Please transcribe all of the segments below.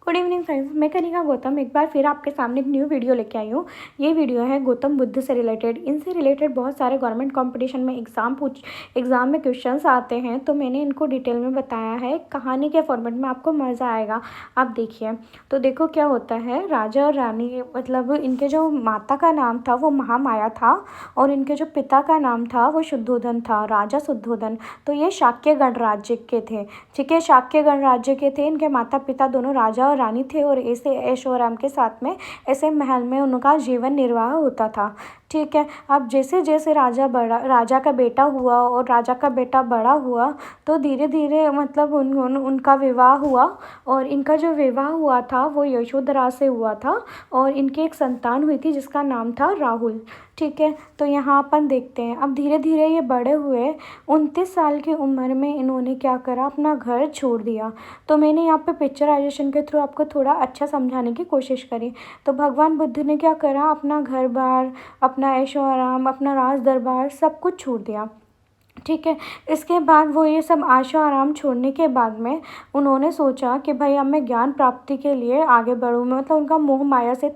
Good evening friends, मैं कनिका गौतम एक बार फिर आपके सामने एक न्यू वीडियो लेके आई हूँ। ये वीडियो है गौतम बुद्ध से रिलेटेड। इनसे रिलेटेड बहुत सारे गवर्नमेंट कंपटीशन में एग्ज़ाम में क्वेश्चंस आते हैं, तो मैंने इनको डिटेल में बताया है कहानी के फॉर्मेट में। आपको मज़ा आएगा, आप देखिए। तो देखो क्या होता है, राजा और रानी मतलब इनके जो माता का नाम था वो महामाया था और इनके जो पिता का नाम था वो शुद्धोधन था, राजा शुद्धोधन। तो ये शाक्य गणराज्य के थे, ठीक है, शाक्य गणराज्य के थे। इनके माता पिता दोनों राजा और रानी थे और ऐसे ऐशो आराम के साथ में ऐसे महल में उनका जीवन निर्वाह होता था, ठीक है। अब जैसे जैसे राजा का बेटा हुआ और राजा का बेटा बड़ा हुआ तो धीरे धीरे मतलब उनका विवाह हुआ और इनका जो विवाह हुआ था वो यशोधरा से हुआ था और इनकी एक संतान हुई थी जिसका नाम था राहुल, ठीक है। तो यहाँ अपन देखते हैं, अब धीरे धीरे ये बड़े हुए। 29 साल की उम्र में इन्होंने क्या करा, अपना घर छोड़ दिया। तो मैंने यहाँ पे पिक्चराइजेशन के थ्रू आपको थोड़ा अच्छा समझाने की कोशिश करी। तो भगवान बुद्ध ने क्या करा, अपना घर बार, अपना ऐशो आराम, अपना राज दरबार सब कुछ छोड़ दिया, ठीक है। इसके बाद वो ये सब आशा आराम छोड़ने के बाद में उन्होंने सोचा कि भाई अब मैं ज्ञान प्राप्ति के लिए आगे बढ़ूँ। मतलब उनका मोह माया से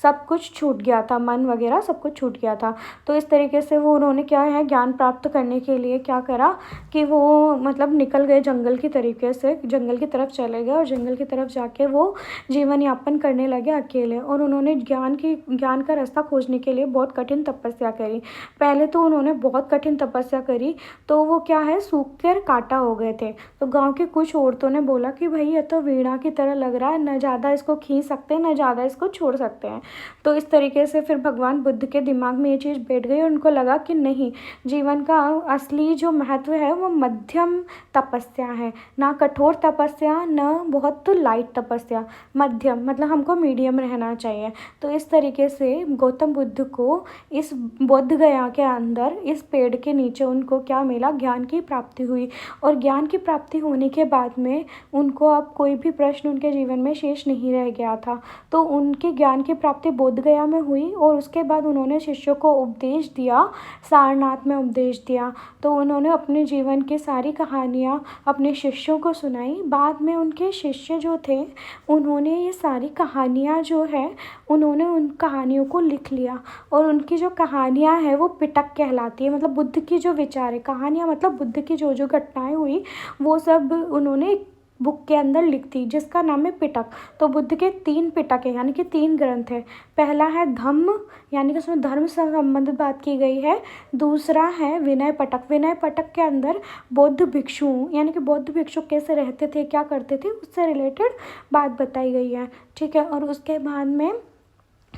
सब कुछ छूट गया था, मन वगैरह सब कुछ छूट गया था। तो इस तरीके से वो उन्होंने क्या है, ज्ञान प्राप्त करने के लिए क्या करा कि वो मतलब निकल गए जंगल की तरीके से, जंगल की तरफ चले गए और जंगल की तरफ जाके वो जीवन यापन करने लगे अकेले। और उन्होंने ज्ञान का रास्ता खोजने के लिए बहुत कठिन तपस्या करी। पहले तो उन्होंने बहुत कठिन तपस्या करी, तो वो क्या है, सूख कर काटा हो गए थे। तो गांव की कुछ औरतों ने बोला कि भाई ये तो वीणा की तरह लग रहा है, न ज़्यादा इसको खींच सकते हैं न ज़्यादा इसको छोड़ सकते हैं। तो इस तरीके से फिर भगवान बुद्ध के दिमाग में ये चीज़ बैठ गई और उनको लगा कि नहीं, जीवन का असली जो महत्व है वो मध्यम तपस्या है, ना कठोर तपस्या न बहुत लाइट तपस्या, मध्यम मतलब हमको मीडियम रहना चाहिए। तो इस तरीके से गौतम बुद्ध को इस बोध गया के अंदर इस पेड़ के नीचे उनको क्या मिला, ज्ञान की प्राप्ति हुई। और ज्ञान की प्राप्ति होने के बाद में उनको अब कोई भी प्रश्न उनके जीवन में शेष नहीं रह गया था। तो उनके ज्ञान की प्राप्ति बोध गया में हुई और उसके बाद उन्होंने शिष्यों को उपदेश दिया, सारनाथ में उपदेश दिया। तो उन्होंने अपने जीवन की सारी कहानियाँ अपने शिष्यों को सुनाई। बाद में उनके शिष्य जो थे उन्होंने ये सारी कहानियाँ जो है उन्होंने उन कहानियों को लिख लिया और उनकी जो कहानियाँ हैं वो पिटक कहलाती है। मतलब बुद्ध की जो विचार है, कहानियाँ मतलब बुद्ध की जो जो घटनाएं हुई वो सब उन्होंने एक बुक के अंदर लिख दी जिसका नाम है पिटक। तो बुद्ध के 3 पिटक है, यानी कि 3 ग्रंथ है। पहला है धम्म, यानी कि उसमें धर्म से संबंधित बात की गई है। दूसरा है विनय पटक, विनय पटक के अंदर बौद्ध भिक्षु यानी कि बौद्ध भिक्षु कैसे रहते थे, क्या करते थे, उससे रिलेटेड बात बताई गई है, ठीक है। और उसके बाद में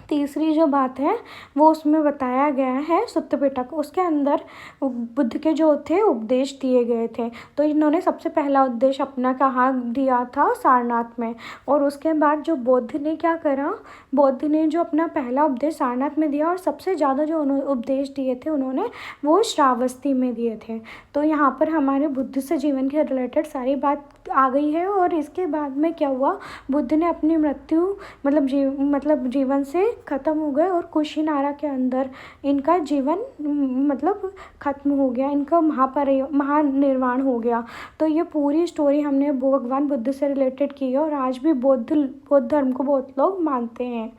तीसरी जो बात है वो उसमें बताया गया है सुत्त पिटक, उसके अंदर बुद्ध के जो थे उपदेश दिए गए थे। तो इन्होंने सबसे पहला उपदेश अपना कहाँ दिया था, सारनाथ में। और उसके बाद जो बुद्ध ने क्या करा, बुद्ध ने जो अपना पहला उपदेश सारनाथ में दिया और सबसे ज़्यादा जो उपदेश दिए थे उन्होंने वो श्रावस्ती में दिए थे। तो यहाँ पर हमारे बुद्ध से जीवन के रिलेटेड सारी बात आ गई है। और इसके बाद में क्या हुआ, बुद्ध ने अपनी मृत्यु मतलब जीवन से ख़त्म हो गए और कुशीनारा के अंदर इनका जीवन मतलब ख़त्म हो गया, इनका महानिर्वाण हो गया। तो ये पूरी स्टोरी हमने भगवान बुद्ध से रिलेटेड की है और आज भी बौद्ध धर्म को बहुत लोग मानते हैं।